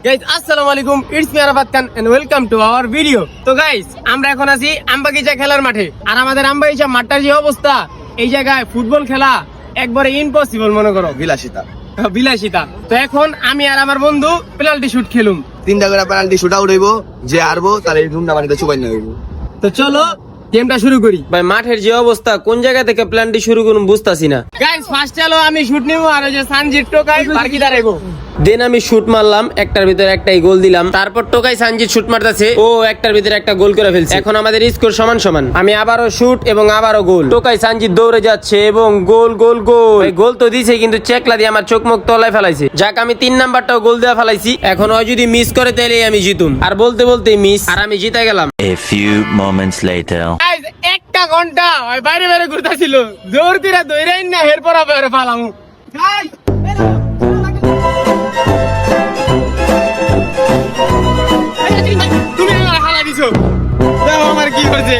Guys আসসালামু আলাইকুম, it's me Arafat Khan and welcome to our video. তো গাইস আমরা এখন আছি আমবাগিচা খেলার মাঠে। আর আমাদের আমবাগিচা মাঠটার যে অবস্থা, এই জায়গায় ফুটবল খেলা একবারে ইম্পসিবল মনে করো, বিলাসিতা। তো এখন আমি আর আমার বন্ধু পেনাল্টি শুট খেলুম। 3টা করে পেনাল্টি শুট আউট হইব, যে হারবো তাহলে ধুমটা পানিতে চুবাই না হইব। তো চলো গেমটা শুরু করি। ভাই মাঠের যে অবস্থা, কোন জায়গা থেকে প্ল্যানটি শুরু করুন বুঝতাছি না। গাইস ফার্স্ট চলো আমি শুট নিব, আর ওই যে সানজিৎ টোকাই বাকি দাঁড়াইবো। দেন আমি শুট মারলাম, একটার ভিতরে একটাই গোল দিলাম। তারপর টোকাই সানজিৎ শুট মারতেছে, ও একটার ভিতরে একটা গোল করে ফেলছে। এখন আমাদের স্কোর সমান সমান। আমি আবারও শুট এবং আবারও গোল। টোকাই সানজিৎ দৌড়ে যাচ্ছে এবং গোল গোল গোল। ভাই গোল তো দিছে, কিন্তু চেকলা দিয়ে আমার চোখ মুখ তলায় ফেলাইছে। যাক আমি 3 নাম্বারটাও গোল দেওয়া ফেলাইছি। এখন ওই যদি মিস করে তাহলে আমি জিতুম। আর বলতে বলতেই মিস, আর আমি জিতে গেলাম। A few moments later. Guys একটা ঘন্টা ওই বাইরে বাইরে ঘুরতাছিল, জোর দিরা দইরাই না এরপর আবার ফালামু। গাইস তুমি আমার হালা দিছো, দেখো আমার কি করছে।